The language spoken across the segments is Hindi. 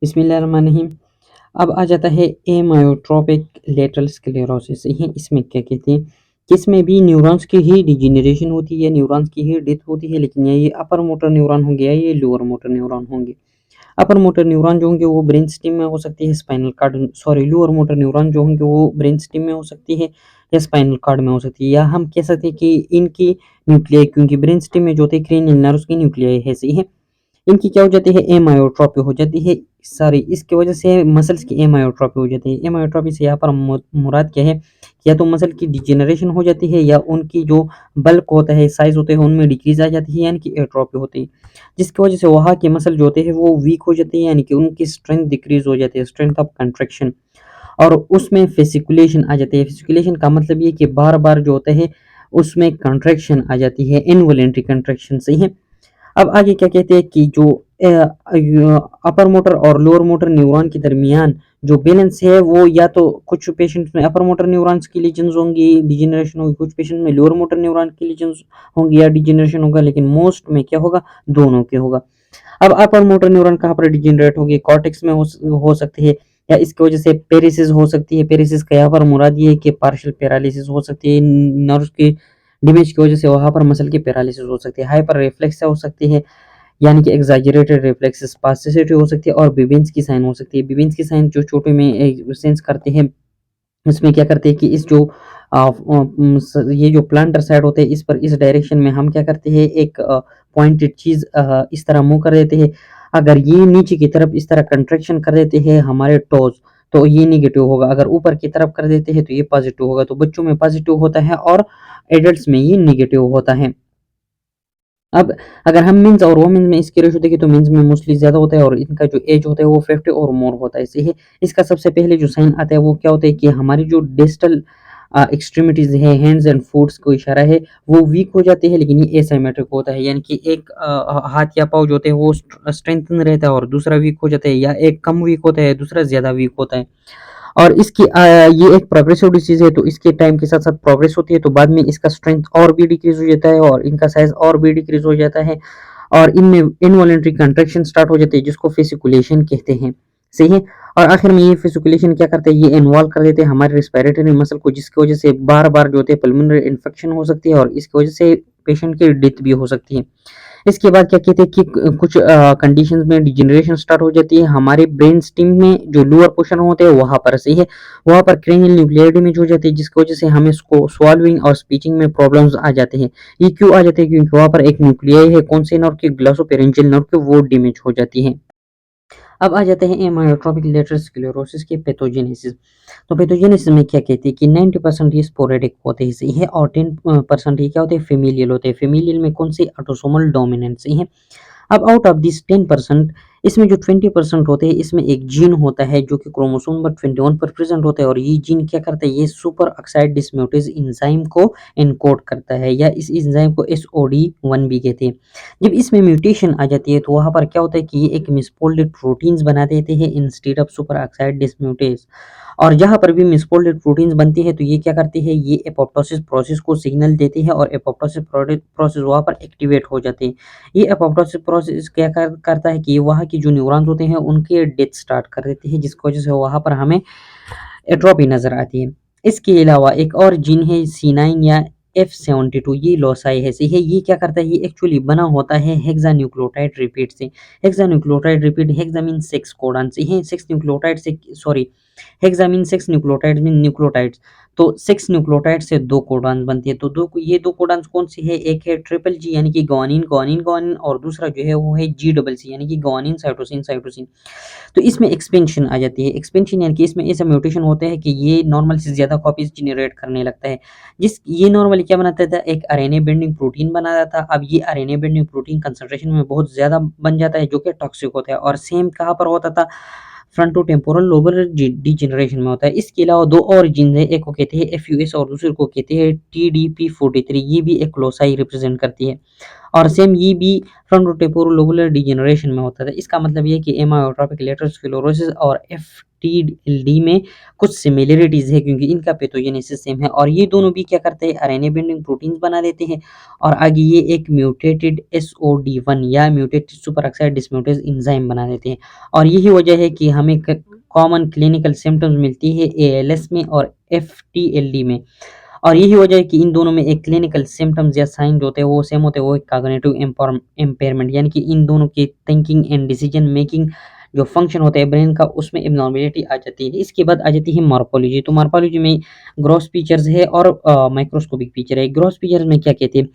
बिस्मिल्लाहिर्रहमानिर्रहीम। अब आ जाता है एमायोट्रोपिक लेटरल स्क्लेरोसिस। ये इसमें क्या कहते हैं कि इसमें भी न्यूरॉन्स की ही डिजेनरेशन होती है, न्यूरॉन्स की ही डेथ होती है, लेकिन ये अपर मोटर न्यूरॉन होंगे या ये लोअर मोटर न्यूरॉन होंगे। अपर मोटर न्यूरॉन जो होंगे वो ब्रेन स्टेम में हो सकती है, spinal cord sorry lower motor neuron जो होंगे वो ब्रेन स्टेम में हो सकती है या स्पाइनल कार्ड में हो सकती है, या हम कह सकते हैं कि इनकी न्यूक्लियाई, क्योंकि ब्रेन स्टेम में जो होते हैं क्रेनियल नर्व्स की न्यूक्लियाई है सही है, इनकी क्या हो जाती है एमायोट्रोपी हो जाती है। सॉरी, इसकी वजह से मसल्स की एमायोट्रोपी हो जाती है। एमायोट्रोपी से यहाँ पर मुराद क्या है कि या तो मसल की डिजेनरेशन हो जाती है या उनकी जो बल्क होता है, साइज होते हैं, उनमें डिक्रीज आ जाती है, यानी कि एट्रोपी होती है, जिसकी वजह से वहाँ के मसल जो होते हैं वो वीक हो जाते हैं, यानी कि उनकी स्ट्रेंथ डिक्रीज हो जाती है, स्ट्रेंथ ऑफ कंट्रैक्शन। और उसमें फेसिकुलेशन आ जाती है। फेसिकुलेशन का मतलब ये कि बार बार जो होता है उसमें कंट्रैक्शन आ जाती है, इनवॉलेंटरी कंट्रैक्शन सही है। अब आगे क्या कहते हैं कि जो अपर मोटर और लोअर मोटर न्यूरॉन के दरमियान जो बैलेंस है वो या तो कुछ पेशेंट्स में अपर मोटर न्यूरॉन्स की लीजन्स होंगी, डिजेनरेशन होगी, कुछ पेशेंट में लोअर मोटर न्यूरॉन की लीजन्स होंगी या डिजेनरेशन होगा, लेकिन मोस्ट में क्या होगा, दोनों के होगा। अब अपर मोटर न्यूरॉन कहाँ पर डिजेनरेट होगी, कॉर्टेक्स में हो सकती है, या इसकी वजह से पेरिसिस हो सकती है। पेरिसिस का यहाँ पर मुराद ये है कि पार्शियल पैरालिसिस हो सकती है, नर्व की डैमेज की वजह से वहाँ पर मसल की पैरालिसिस हो सकती है। हाइपर रिफ्लेक्स हो सकती है, यानी कि एग्जैजरेटेड रिफ्लेक्स, स्पास्टिसिटी हो सकती है, और बिबिन्स की साइन हो सकती है। बिबिन्स की साइन जो छोटे में सेंस करते हैं, इसमें क्या करते हैं कि इस जो ये जो प्लांटर साइड होते हैं इस पर, इस डायरेक्शन में हम क्या करते हैं, एक पॉइंटेड चीज इस तरह मूव कर देते हैं। अगर ये नीचे की तरफ इस तरह कंट्रैक्शन कर देते हैं हमारे टोज, तो ये निगेटिव होगा। अगर ऊपर की तरफ कर देते हैं तो ये पॉजिटिव होगा। तो बच्चों में पॉजिटिव होता है और एडल्ट्स में ये निगेटिव होता है। अब अगर हम मेंस और वुमेन में इसकी रेशो देखें तो मेंस में मोस्टली ज़्यादा होता है और इनका जो एज होता है वो 50 और मोर होता है, सही है। इसका सबसे पहले जो साइन आता है वो क्या होता है कि हमारी जो डिस्टल एक्सट्रीमिटीज़ है, हैंड्स एंड फुट्स को इशारा है, वो वीक हो जाते हैं, लेकिन ये एसिमेट्रिक होता है, यानी कि एक हाथ या पाँव जो होते हैं वो स्ट्रेंथन रहता है और दूसरा वीक हो जाता है, या एक कम वीक होता है, दूसरा ज़्यादा वीक होता है। और इसकी ये एक प्रोग्रेसिव डिसीज है, तो इसके टाइम के साथ साथ प्रोग्रेस होती है, तो बाद में इसका स्ट्रेंथ और भी डिक्रीज हो जाता है और इनका साइज और भी डिक्रीज हो जाता है, और इनमें इनवॉलेंटरी कंट्रैक्शन स्टार्ट हो जाती है, जिसको फेसिकुलेशन कहते हैं, सही है। और आखिर में ये फेसिकुलेशन क्या करते हैं, ये इन्वॉल्व कर देते हैं हमारे रेस्पिरेटरी मसल को, जिसकी वजह से बार बार जो होते हैं पल्मोनरी इन्फेक्शन हो सकती है और इसकी वजह से पेशेंट की डेथ भी हो सकती है। इसके बाद क्या कहते हैं कि कुछ कंडीशंस में डिजेनरेशन स्टार्ट हो जाती है हमारे ब्रेन स्टेम में, जो लोअर पोर्शन होते हैं वहां पर, सही है। वहां पर क्रेनियल न्यूक्लियर डैमेज हो जाती है, जिसकी वजह से हमें इसको स्वॉल्विंग और स्पीचिंग में प्रॉब्लम्स आ जाते हैं। ये क्यों आ जाते हैं, क्योंकि वहां पर एक न्यूक्लियाई है, कौन से नर्व की, ग्लॉसोपेरेंजियल नर्व की, वो डैमेज हो जाती है। अब आ जाते हैं एमायोट्रोपिक लेटरल स्क्लेरोसिस के पैथोजेनेसिस। तो पैथोजेनेसिस में क्या कहते हैं कि 90% ये स्पोरेडिक होते हैं, सही है, और 10% ये क्या होते हैं, फेमिलियल होते हैं। फेमिलियल में कौन सी, ऑटोसोमल डोमिनेंट, सही है। अब आउट ऑफ दिस 10%, इसमें जो 20% होते हैं, इसमें एक जीन होता है जो कि क्रोमोसोम नंबर 21 पर प्रेजेंट होता है, और ये जीन क्या करता है, ये सुपर ऑक्साइड डिस्म्यूटेज एंजाइम को एनकोड करता है, या इस एंजाइम को SOD1 भी कहते हैं। जब इसमें म्यूटेशन आ जाती है तो वहाँ पर क्या होता है कि ये एक मिसफोल्डेड प्रोटीन्स बना देते हैं instead of super oxide dismutase, और जहाँ पर भी मिसफोल्डेड प्रोटीन्स बनती है तो ये क्या करते हैं, ये एपोप्टोसिस प्रोसेस को सिग्नल देते हैं और एपोप्टोसिस प्रोसेस वहाँ पर एक्टिवेट हो जाते हैं। ये एपोप्टोसिस प्रोसेस क्या करता है कि वहाँ की जो न्यूरॉन्स होते हैं उनके डेथ स्टार्ट कर देते हैं, जिसकी वजह से वहाँ पर हमें एट्रोपी नजर आती है। इसके अलावा एक और जीन है C9 या F72, ये लोसाई है, सही है। ये क्या करता है, ये एक्चुअली बना होता है हेक्सान्यूक्लियोटाइड रिपीट से। हेक्सान्यूक्लियोटाइड रिपीट, हेक्सामीन 6 कोडॉन से है, 6 न्यूक्लियोटाइड से, सॉरी, हेक्सामीन 6 न्यूक्लियोटाइड में न्यूक्लियोटाइड्स, तो 6 न्यूक्लियोटाइड से 2 कोडॉन बनती है। तो ये दो कोडॉन्स कौन सी है, एक है ट्रिपल जी यानी कि ग्वानिन ग्वानिन ग्वानिन, और दूसरा जो है वो है GCC यानी कि ग्वानिन साइटोसिन साइटोसिन। तो इसमें एक्सपेंशन आ जाती है। एक्सपेंशन यानी कि इसमें ऐसा म्यूटेशन होता है कि ये नॉर्मल से ज़्यादा कॉपीज जनरेट करने लगता है। ये नॉर्मली क्या बनाता था, एक आरएनए बाइंडिंग प्रोटीन बनाता था। अब ये आरएनए बाइंडिंग प्रोटीन कंसंट्रेशन में बहुत ज़्यादा बन जाता है, जो कि टॉक्सिक होता है, और सेम कहाँ पर होता था, फ्रंटोटेम्पोरल लोबर डिजेनरेशन में होता है। इसके अलावा दो और जीन है, एक को कहते हैं FUS और दूसरे को कहते हैं TDP43, ये भी एक लोसाई रिप्रेजेंट करती है। और सेम ये भी फ्रंटोटेम्पोरल डिजेनरेशन में होता है। इसका मतलब ये है कि एमायोट्रोपिक लेटरल स्क्लेरोसिस और एफटीएलडी में कुछ सिमिलरिटीज है, क्योंकि इनका पैथोजेनेसिस सेम है और ये दोनों भी क्या करते हैं, आरएनए बाइंडिंग प्रोटीन्स बना देते हैं और आगे ये एक म्यूटेटेड एसओडी1 या mutated super oxide dismutase enzyme बना देते हैं। और यही वजह है कि हमें कॉमन क्लिनिकल सिम्टम्स मिलती है एएलएस में और एफटीएलडी में। और यही वजह है कि इन दोनों में एक क्लिनिकल सिम्टम्स या साइन जो होते हैं वो सेम होते हैं, वो एक कॉग्निटिव इम्पेयरमेंट, यानी कि इन दोनों की थिंकिंग एंड डिसीजन मेकिंग जो फंक्शन होता है ब्रेन का उसमें एबनॉर्मेलिटी आ जाती है। इसके बाद आ जाती है मॉर्फोलॉजी। तो मॉर्फोलॉजी में ग्रॉस फीचर्स है और माइक्रोस्कोपिक फीचर है। ग्रॉस फीचर्स में क्या कहते हैं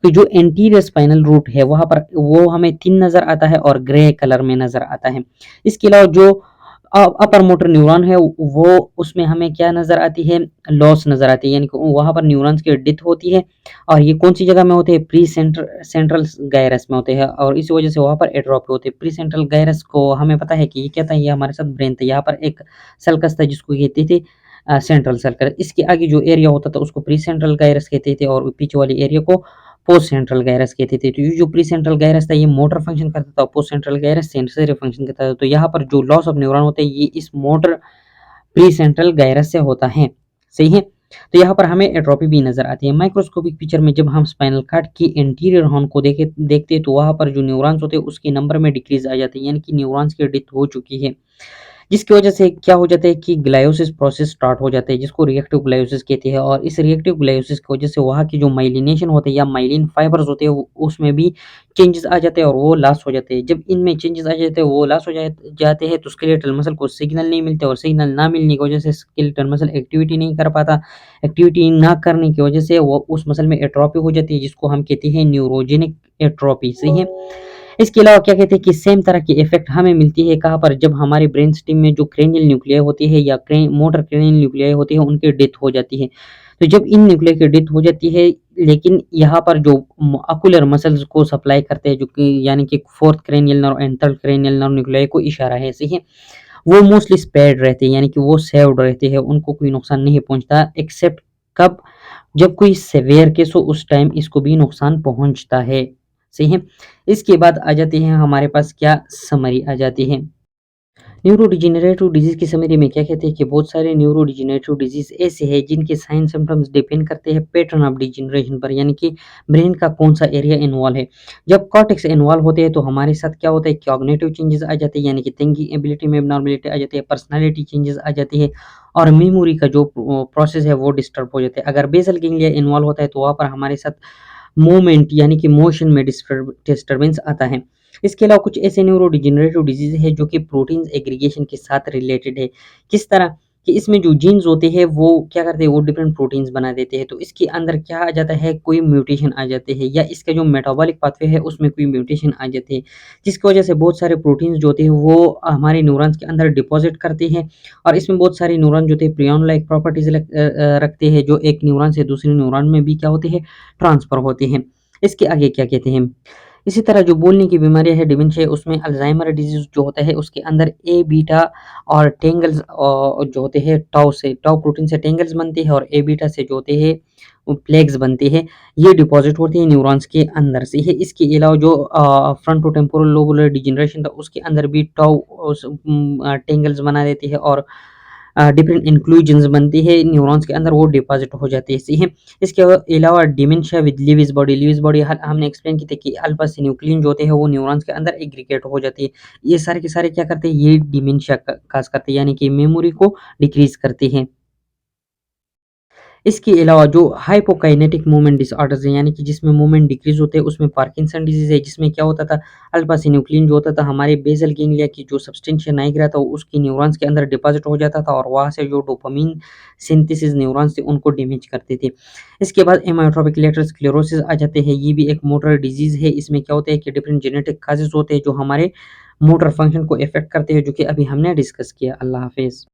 कि जो एंटीरियर स्पाइनल रूट है वहां पर वो हमें थिन नजर आता है और ग्रे कलर में नजर आता है। इसके अलावा जो अपर मोटर न्यूरॉन है वो उसमें हमें क्या नजर आती है, लॉस नजर आती है, यानी कि वहां पर न्यूरॉन्स की डेथ होती है। और ये कौन सी जगह में होते हैं, प्री सेंट्रल गायरस में होते हैं और इसी वजह से वहां पर एट्रोफी होती है। प्री सेंट्रल गायरस को हमें पता है कि ये क्या था, ये हमारे साथ ब्रेन था, यहाँ पर एक सल्कस था जिसको कहते थे सेंट्रल सर्कल। इसके आगे जो एरिया होता था उसको प्री सेंट्रल गायरस कहते थे और पीछे वाले एरिया को पोस्ट सेंट्रल गायरस कहते थे। तो ये जो प्री सेंट्रल गायरस था ये मोटर फंक्शन करता था, post central gyrus sensory function करता था। तो यहाँ पर जो लॉस ऑफ न्यूरॉन होते हैं ये इस मोटर प्री सेंट्रल गायरस से होता है। सही है। तो यहाँ पर हमें एट्रोफी भी नजर आती है। माइक्रोस्कोपिक पिक्चर में जब हम स्पाइनल कार्ड की एंटीरियर हॉर्न को देखते हैं तो वहां पर जो न्यूरॉन्स होते हैं उसके नंबर में डिक्रीज आ जाती है, यानी कि न्यूरॉन्स की डेथ हो चुकी है, जिसकी वजह से क्या हो जाता है कि ग्लायोसिस प्रोसेस स्टार्ट हो जाता है, जिसको रिएक्टिव ग्लायोसिस कहते हैं। और इस रिएक्टिव ग्लायोसिस की वजह से वहाँ की जो माइलिनेशन होते हैं या माइलिन फाइबर्स होते हैं उसमें भी चेंजेस आ जाते हैं और वो लॉस हो जाते हैं। जब इनमें चेंजेस आ जाते हैं वो लॉस हो जाते हैं तो स्केलेटल मसल को सिग्नल नहीं मिलते और सिग्नल ना मिलने की वजह से स्केलेटल मसल एक्टिविटी नहीं कर पाता। एक्टिविटी ना करने की वजह से वो उस मसल में एट्रोफी हो जाती है, जिसको हम कहते हैं न्यूरोजेनिक एट्रोफी। सही है। इसके अलावा क्या कहते हैं कि सेम तरह की इफेक्ट हमें मिलती है कहाँ पर, जब हमारे ब्रेन स्टेम में जो क्रेनियल न्यूक्लियाई होती है या मोटर क्रेनियल न्यूक्लियाई होती है उनकी डेथ हो जाती है। तो जब इन न्यूक्लियाई की डेथ हो जाती है, लेकिन यहाँ पर जो ऑकुलर मसल्स को सप्लाई करते हैं जो कि यानी कि fourth cranial nerve and third cranial nerve nuclei को इशारा है। सही है। वो मोस्टली स्पेयर्ड रहते हैं, यानी कि वो सेव्ड रहते हैं, उनको कोई नुकसान नहीं पहुंचता, एक्सेप्ट कब, जब कोई सेवियर केस हो उस टाइम इसको भी नुकसान पहुंचता है। सही है। इसके बाद आ जाते हैं हमारे पास क्या समरी आ जाती है। न्यूरोडिजेनरेटिव डिजीज की समरी में क्या कहते हैं कि बहुत सारे न्यूरोडिजेनरेटिव डिजीज ऐसे हैं जिनके साइन सिम्टम्स डिपेंड करते हैं पैटर्न ऑफ डिजेनरेशन पर, यानी कि ब्रेन का कौन सा एरिया इन्वॉल्व है। जब कॉर्टेक्स इन्वॉल्व होते हैं तो हमारे साथ क्या होता है, कॉग्निटिव चेंजेस आ जाते हैं, यानी कि थिंकिंग एबिलिटी में एबनॉर्मलिटी आ जाती है, पर्सनालिटी चेंजेस आ जाती है और मेमोरी का जो प्रोसेस है वो डिस्टर्ब हो जाता है। अगर बेसल गैंग्लिया इन्वॉल्व होता है तो वहाँ पर हमारे साथ मूवमेंट यानी कि मोशन में डिस्टर्बेंस आता है। इसके अलावा कुछ ऐसे न्यूरोडिजेनरेटिव डिजीज है जो कि प्रोटीन एग्रीगेशन के साथ रिलेटेड है। किस तरह कि इसमें जो जीन्स होते हैं वो क्या करते हैं, वो डिफरेंट प्रोटीन्स बना देते हैं। तो इसके अंदर क्या आ जाता है, कोई म्यूटेशन आ जाते हैं या इसका जो मेटाबॉलिक पाथवे है उसमें कोई म्यूटेशन आ जाते हैं, जिसकी वजह से बहुत सारे प्रोटीन्स जो होते हैं वो हमारे न्यूरॉन्स के अंदर डिपॉजिट करते हैं। और इसमें बहुत सारे न्यूरॉन जो होते हैं प्रियन लाइक प्रॉपर्टीज रखते हैं, जो एक न्यूरॉन से दूसरे न्यूरॉन में भी क्या होते हैं, ट्रांसफर होते हैं। इसके आगे क्या कहते हैं, इसी तरह जो बोलने की बीमारियां है डिमेंशिया है उसमें अल्जाइमर डिजीज जो होता है उसके अंदर ए बीटा और टेंगल्स जो होते हैं टाउ प्रोटीन से टेंगल्स बनते हैं और ए बीटा से जो होते हैं वो प्लेग्स बनते हैं। ये डिपॉजिट होते हैं न्यूरॉन्स के अंदर से है। इसके अलावा जो फ्रंटोटेम्पोरल लोबुलर डिजेनरेशन था उसके अंदर भी टाउ टेंगल्स बना देते हैं और डिफरेंट इंक्लूजन्स बनती है न्यूरॉन्स के अंदर, वो डिपॉजिट हो जाती है। सही है। इसके अलावा डिमेंशिया विद लीविस बॉडी हमने एक्सप्लेन की थी कि अल्फा सिन्यूक्लिन जो होते हैं वो न्यूरॉन्स के अंदर एग्रीगेट हो जाती है। ये सारे के सारे क्या करते हैं, ये डिमेंशिया काज करते हैं, यानी कि मेमोरी को डिक्रीज करते हैं। इसके अलावा जो हाइपोकाइनेटिक मूवमेंट डिसऑर्डर्स हैं, यानी कि जिसमें मूवमेंट डिक्रीज होते हैं, उसमें पार्किंसन डिजीज है, जिसमें क्या होता था, अल्फा सिन्यूक्लिन जो होता था हमारे बेसल गैंग्लिया की जो सब्सटेंशिया नाइग्रा था उसकी न्यूरॉन्स के अंदर डिपॉजिट हो जाता था और वहाँ से जो डोपामिन सिंथेसिस न्यूरॉन्स थे उनको डैमेज करते थे। इसके बाद एमायोट्रोपिक लेटरल स्क्लेरोसिस आ जाते हैं। ये भी एक मोटर डिजीज है। इसमें क्या होता है कि डिफरेंट जेनेटिक काजेज होते हैं जो हमारे मोटर फंक्शन को इफेक्ट करते हैं, जो कि अभी हमने डिस्कस किया। अल्लाह हाफिज।